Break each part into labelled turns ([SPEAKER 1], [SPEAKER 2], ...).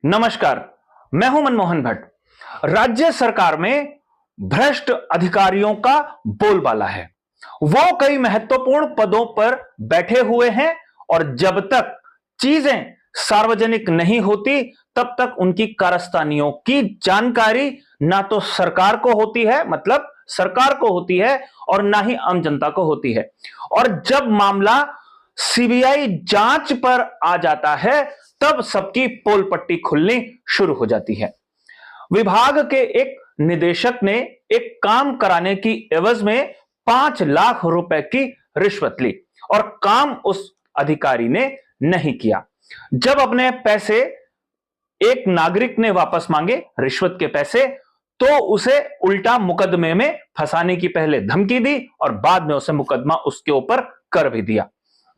[SPEAKER 1] नमस्कार, मैं हूं मनमोहन भट्ट। राज्य सरकार में भ्रष्ट अधिकारियों का बोलबाला है। वो कई महत्वपूर्ण पदों पर बैठे हुए हैं और जब तक चीजें सार्वजनिक नहीं होती तब तक उनकी कारस्तानियों की जानकारी ना तो सरकार को होती है, मतलब सरकार को होती है, और ना ही आम जनता को होती है। और जब मामला सीबीआई जांच पर आ जाता है तब सबकी पोल पट्टी खुलनी शुरू हो जाती है। विभाग के एक निदेशक ने एक काम कराने की एवज में 5 लाख रुपए की रिश्वत ली और काम उस अधिकारी ने नहीं किया। जब अपने पैसे एक नागरिक ने वापस मांगे, रिश्वत के पैसे, तो उसे उल्टा मुकदमे में फंसाने की पहले धमकी दी और बाद में उसे मुकदमा उसके ऊपर कर भी दिया।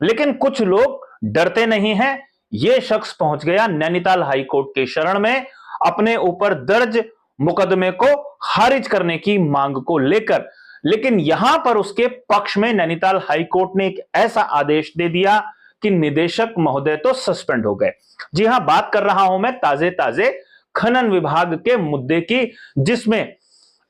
[SPEAKER 1] लेकिन कुछ लोग डरते नहीं हैं। यह शख्स पहुंच गया नैनीताल हाई कोर्ट के शरण में अपने ऊपर दर्ज मुकदमे को खारिज करने की मांग को लेकर। लेकिन यहां पर उसके पक्ष में नैनीताल हाई कोर्ट ने एक ऐसा आदेश दे दिया कि निदेशक महोदय तो सस्पेंड हो गए। जी हां, बात कर रहा हूं मैं ताजे खनन विभाग के मुद्दे की, जिसमें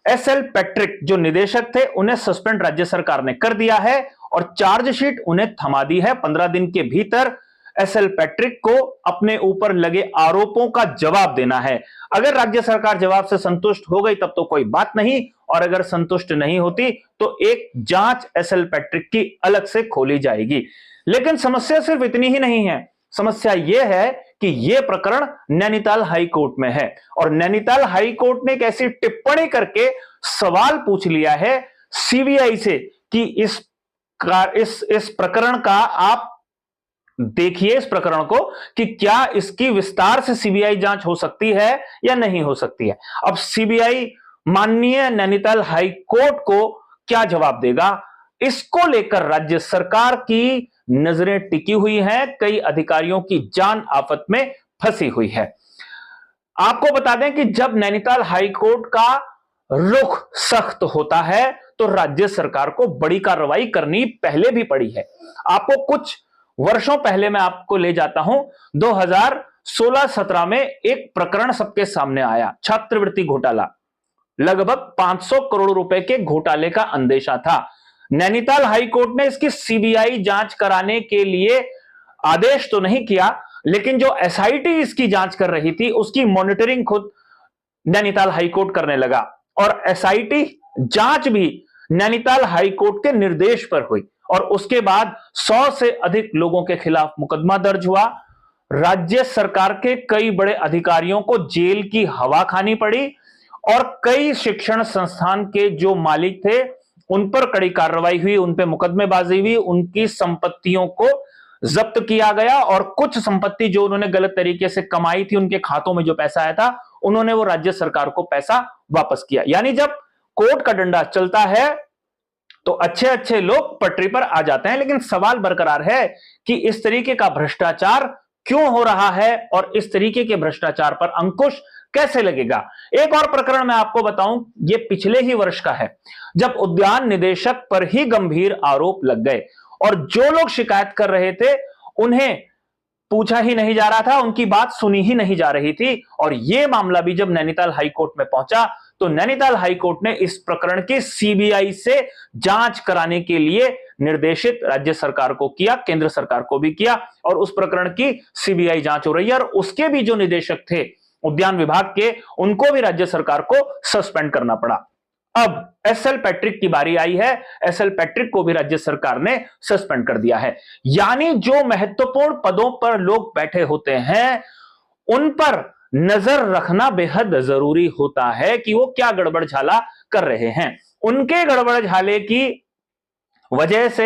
[SPEAKER 1] एसएल पैट्रिक जो निदेशक थे उन्हें सस्पेंड राज्य सरकार ने कर दिया है और चार्जशीट उन्हें थमा दी है। 15 दिन के भीतर एसएल पैट्रिक को अपने ऊपर लगे आरोपों का जवाब देना है। अगर राज्य सरकार जवाब से संतुष्ट हो गई तब तो कोई बात नहीं, और अगर संतुष्ट नहीं होती तो एक जांच एसएल पैट्रिक की अलग से खोली जाएगी। लेकिन समस्या सिर्फ इतनी ही नहीं है। समस्या यह है कि यह प्रकरण नैनीताल हाई कोर्ट में है और नैनीताल हाई कोर्ट ने एक ऐसी टिप्पणी करके सवाल पूछ लिया है सीबीआई से कि इस प्रकरण का आप देखिए, इस प्रकरण को, कि क्या इसकी विस्तार से सीबीआई जांच हो सकती है या नहीं हो सकती है। अब सीबीआई माननीय नैनीताल हाई कोर्ट को क्या जवाब देगा, इसको लेकर राज्य सरकार की नजरें टिकी हुई हैं। कई अधिकारियों की जान आफत में फंसी हुई है। आपको बता दें कि जब नैनीताल हाई कोर्ट का रुख सख्त होता है तो राज्य सरकार को बड़ी कार्रवाई करनी पहले भी पड़ी है। आपको कुछ वर्षों पहले मैं आपको ले जाता हूं। 2016-17 में एक प्रकरण सबके सामने आया, छात्रवृत्ति घोटाला। लगभग 500 करोड़ रुपए के घोटाले का अंदेशा था। नैनीताल हाई कोर्ट ने इसकी सीबीआई जांच कराने के लिए आदेश तो नहीं किया, लेकिन जो एसआईटी इसकी जांच कर रही थी उसकी मॉनिटरिंग खुद नैनीताल हाई कोर्ट करने लगा और एसआईटी जांच भी नैनीताल हाई कोर्ट के निर्देश पर हुई और उसके बाद 100 से अधिक लोगों के खिलाफ मुकदमा दर्ज हुआ। राज्य सरकार के कई बड़े अधिकारियों को जेल की हवा खानी पड़ी और कई शिक्षण संस्थान के जो मालिक थे उन पर कड़ी कार्रवाई हुई, उन पर मुकदमेबाजी हुई, उनकी संपत्तियों को जब्त किया गया और कुछ संपत्ति जो उन्होंने गलत तरीके से कमाई थी, उनके खातों में जो पैसा आया था, उन्होंने वो राज्य सरकार को पैसा वापस किया। यानी जब कोर्ट का डंडा चलता है तो अच्छे अच्छे लोग पटरी पर आ जाते हैं। लेकिन सवाल बरकरार है कि इस तरीके का भ्रष्टाचार क्यों हो रहा है और इस तरीके के भ्रष्टाचार पर अंकुश कैसे लगेगा। एक और प्रकरण मैं आपको बताऊं, यह पिछले ही वर्ष का है, जब उद्यान निदेशक पर ही गंभीर आरोप लग गए और जो लोग शिकायत कर रहे थे उन्हें पूछा ही नहीं जा रहा था, उनकी बात सुनी ही नहीं जा रही थी। और यह मामला भी जब नैनीताल हाई कोर्ट में पहुंचा तो नैनीताल हाई कोर्ट ने इस प्रकरण की सीबीआई से जांच कराने के लिए निर्देशित राज्य सरकार को किया, केंद्र सरकार को भी किया और उस प्रकरण की सीबीआई जांच हो रही है। और उसके भी जो निदेशक थे उद्यान विभाग के, उनको भी राज्य सरकार को सस्पेंड करना पड़ा। अब एसएल पैट्रिक की बारी आई है, एसएल पैट्रिक को भी राज्य सरकार ने सस्पेंड कर दिया है। यानी जो महत्वपूर्ण पदों पर लोग बैठे होते हैं उन पर नजर रखना बेहद जरूरी होता है कि वो क्या गड़बड़ झाला कर रहे हैं। उनके गड़बड़ झाले की वजह से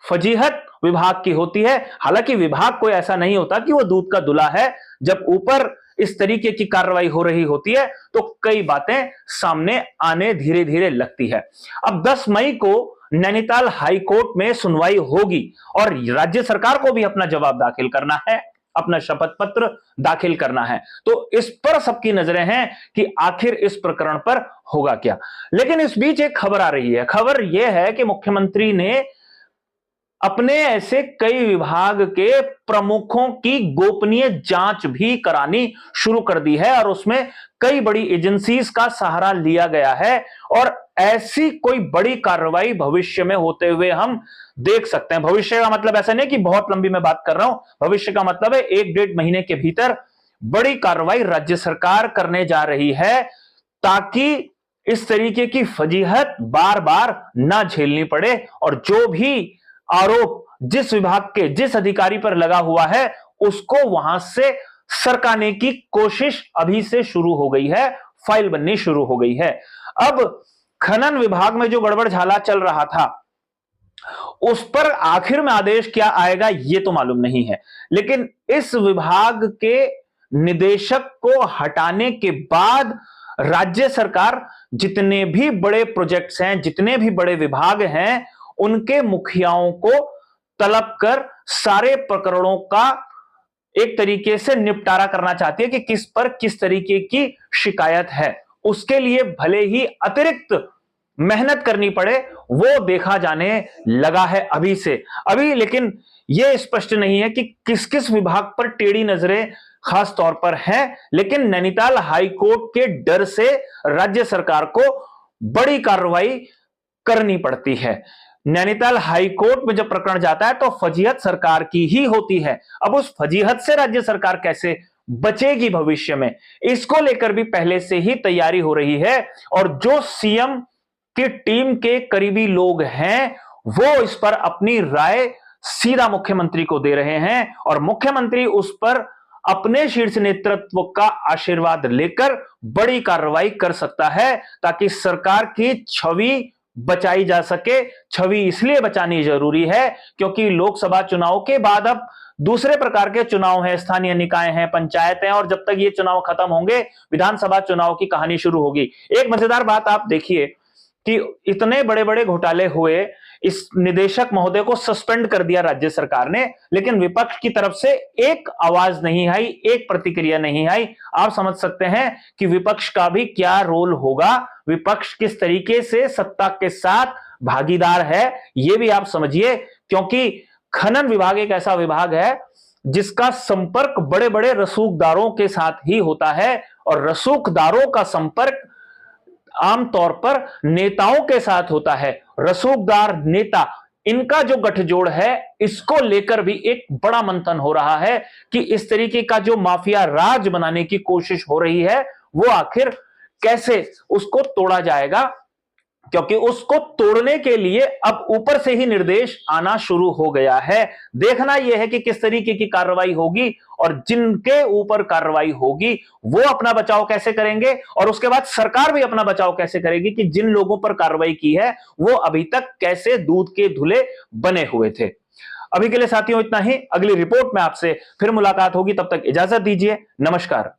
[SPEAKER 1] फजीहत विभाग की होती है। हालांकि विभाग कोई ऐसा नहीं होता कि वो दूध का दूल्हा है। जब ऊपर इस तरीके की कार्रवाई हो रही होती है तो कई बातें सामने आने धीरे धीरे लगती है। अब 10 मई को नैनीताल हाई कोर्ट में सुनवाई होगी और राज्य सरकार को भी अपना जवाब दाखिल करना है, अपना शपथ पत्र दाखिल करना है। तो इस पर सबकी नजरें हैं कि आखिर इस प्रकरण पर होगा क्या। लेकिन इस बीच एक खबर आ रही है। खबर यह है कि मुख्यमंत्री ने अपने ऐसे कई विभाग के प्रमुखों की गोपनीय जांच भी करानी शुरू कर दी है और उसमें कई बड़ी एजेंसीज का सहारा लिया गया है और ऐसी कोई बड़ी कार्रवाई भविष्य में होते हुए हम देख सकते हैं। भविष्य का मतलब ऐसा नहीं कि बहुत लंबी मैं बात कर रहा हूं, भविष्य का मतलब है 1-1.5 महीने के भीतर बड़ी कार्रवाई राज्य सरकार करने जा रही है ताकि इस तरीके की फजीहत बार बार ना झेलनी पड़े और जो भी आरोप जिस विभाग के जिस अधिकारी पर लगा हुआ है उसको वहां से सरकाने की कोशिश अभी से शुरू हो गई है, फाइल बननी शुरू हो गई है। अब खनन विभाग में जो गड़बड़ झाला चल रहा था उस पर आखिर में आदेश क्या आएगा ये तो मालूम नहीं है, लेकिन इस विभाग के निदेशक को हटाने के बाद राज्य सरकार जितने भी बड़े प्रोजेक्ट्स हैं, जितने भी बड़े विभाग हैं, उनके मुखियाओं को तलब कर सारे प्रकरणों का एक तरीके से निपटारा करना चाहती है कि किस पर किस तरीके की शिकायत है। उसके लिए भले ही अतिरिक्त मेहनत करनी पड़े वो देखा जाने लगा है अभी से अभी, लेकिन यह स्पष्ट नहीं है कि किस किस विभाग पर टेढ़ी नजरें खास तौर पर हैं, लेकिन नैनीताल हाईकोर्ट के डर से राज्य सरकार को बड़ी कार्रवाई करनी पड़ती है। नैनीताल हाईकोर्ट में जब प्रकरण जाता है तो फजीहत सरकार की ही होती है। अब उस फजीहत से राज्य सरकार कैसे बचेगी भविष्य में, इसको लेकर भी पहले से ही तैयारी हो रही है और जो सीएम की टीम के करीबी लोग हैं वो इस पर अपनी राय सीधा मुख्यमंत्री को दे रहे हैं और मुख्यमंत्री उस पर अपने शीर्ष नेतृत्व का आशीर्वाद लेकर बड़ी कार्रवाई कर सकता है ताकि सरकार की छवि बचाई जा सके। छवि इसलिए बचानी जरूरी है क्योंकि लोकसभा चुनाव के बाद अब दूसरे प्रकार के चुनाव हैं, स्थानीय निकाय हैं, पंचायत हैं और जब तक ये चुनाव खत्म होंगे विधानसभा चुनाव की कहानी शुरू होगी। एक मजेदार बात आप देखिए कि इतने बड़े बड़े घोटाले हुए, इस निदेशक महोदय को सस्पेंड कर दिया राज्य सरकार ने, लेकिन विपक्ष की तरफ से एक आवाज नहीं आई, एक प्रतिक्रिया नहीं आई। आप समझ सकते हैं कि विपक्ष का भी क्या रोल होगा, विपक्ष किस तरीके से सत्ता के साथ भागीदार है यह भी आप समझिए, क्योंकि खनन विभाग एक ऐसा विभाग है जिसका संपर्क बड़े बड़े रसूखदारों के साथ ही होता है और रसूखदारों का संपर्क आमतौर पर नेताओं के साथ होता है। रसूखदार नेता, इनका जो गठजोड़ है इसको लेकर भी एक बड़ा मंथन हो रहा है कि इस तरीके का जो माफिया राज बनाने की कोशिश हो रही है वो आखिर कैसे उसको तोड़ा जाएगा, क्योंकि उसको तोड़ने के लिए अब ऊपर से ही निर्देश आना शुरू हो गया है। देखना यह है कि किस तरीके की कार्रवाई होगी और जिनके ऊपर कार्रवाई होगी वो अपना बचाव कैसे करेंगे और उसके बाद सरकार भी अपना बचाव कैसे करेगी कि जिन लोगों पर कार्रवाई की है वो अभी तक कैसे दूध के धुले बने हुए थे। अभी के लिए साथियों इतना ही, अगली रिपोर्ट में आपसे फिर मुलाकात होगी, तब तक इजाजत दीजिए, नमस्कार।